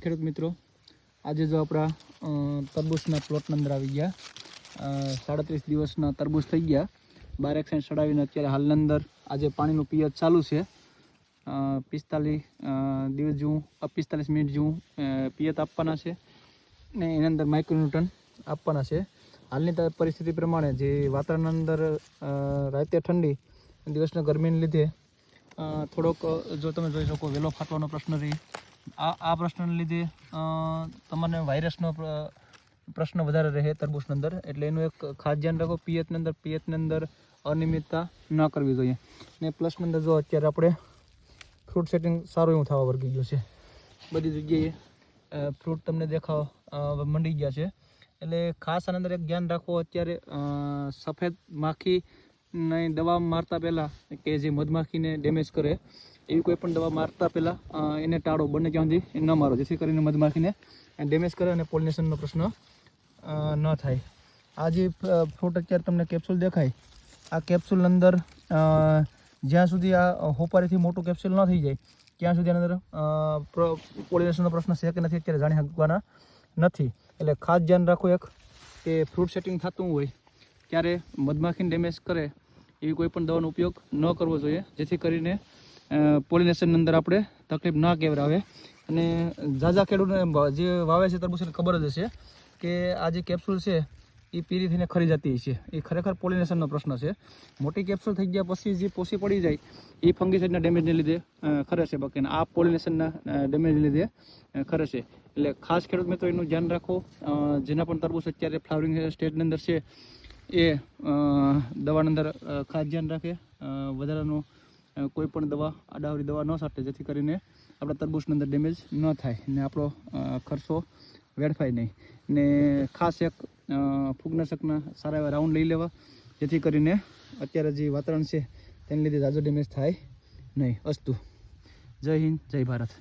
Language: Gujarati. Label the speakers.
Speaker 1: ખેડૂત મિત્રો, આજે જો આપણા તરબૂચના પ્લોટની અંદર આવી ગયા 37 દિવસના તરબૂચ થઈ ગયા 12 ચડાવીને અત્યારે હાલની અંદર આજે પાણીનું પિયત ચાલુ છે 45 દિવસ જેવું 45 મિનિટ જેવું પિયત આપવાના છે ને એની અંદર માઇક્રોન્યુટ્રન આપવાના છે. હાલની પરિસ્થિતિ પ્રમાણે જે વાતાવરણની અંદર રાતે ઠંડી દિવસના ગરમીને લીધે થોડોક જો તમે જોઈ શકો વેલો ફાટવાનો પ્રશ્ન રહી. આ પ્રશ્નને લીધે તમને વાયરસનો પ્રશ્ન વધારે રહે તરબૂચની અંદર, એટલે એનું એક ખાસ ધ્યાન રાખો. પિયતની અંદર અનિયમિતતા ન કરવી જોઈએ. ને પ્લસની અંદર જો અત્યારે આપણે ફ્રૂટ સેટિંગ સારું એવું થવા વર્ગી ગયું છે. બધી જગ્યાએ ફ્રૂટ તમને દેખાવા મંડી ગયા છે. એટલે ખાસ આની અંદર એક ધ્યાન રાખો. અત્યારે સફેદ માખીની દવા મારતા પહેલાં કે જે મધમાખીને ડેમેજ કરે એવી કોઈ પણ દવા મારતા પહેલાં એને ટાળો, બને ત્યાં સુધી ન મારો, જેથી કરીને મધમાખીને ડેમેજ કરે અને પોલિનેશનનો પ્રશ્ન ન થાય. આ જે ફ્રૂટ અત્યારે તમને કેપ્સ્યુલ દેખાય, આ કેપ્સ્યુલ અંદર જ્યાં સુધી આ હોપારીથી મોટું કેપ્સ્યુલ ન થઈ જાય ત્યાં સુધી આની અંદર પોલિનેશનનો પ્રશ્ન છે કે નથી અત્યારે જાણી શકવાના નથી. એટલે ખાસ ધ્યાન રાખો એક કે ફ્રૂટ સેટિંગ થતું હોય ત્યારે મધમાખીને ડેમેજ કરે એવી કોઈ પણ દવાનો ઉપયોગ ન કરવો જોઈએ, જેથી કરીને પોલિનેશનની અંદર આપણે તકલીફ ના કેવરાવે. અને ઝાઝા ખેડૂતોને જે વાવે છે તરબૂચ ખબર જ હશે કે આ જે કેપ્સ્યુલ છે એ પીરી થઈને ખરી જતી છે. એ ખરેખર પોલિનેશનનો પ્રશ્ન છે. મોટી કેપ્સ્યુલ થઈ ગયા પછી જે પોસી પડી જાય એ ફંગીસાઇડના ડેમેજને લીધે ખરે છે, બાકી આ પોલિનેશનના ડેમેજને લીધે ખરે છે. એટલે ખાસ ખેડૂત મિત્રો એનું ધ્યાન રાખો. જેના પણ તરબૂચ અત્યારે ફ્લાવરિંગ સ્ટેજની અંદર છે એ દવાની અંદર ખાસ ધ્યાન રાખે. વધારાનું કોઈ પણ દવા આડાવરી દવા ન છાંટે, જેથી કરીને આપણા તરબૂચની અંદર ડેમેજ ન થાય ને આપણો ખર્ચો વેડફાય નહીં. ને ખાસ એક ફૂગનાશકના સારા એવા રાઉન્ડ લઈ લેવા, જેથી કરીને અત્યારે જે વાતાવરણ છે તેને લીધે ઝાઝો ડેમેજ થાય નહીં. અસ્તુ. જય હિન્દ, જય ભારત.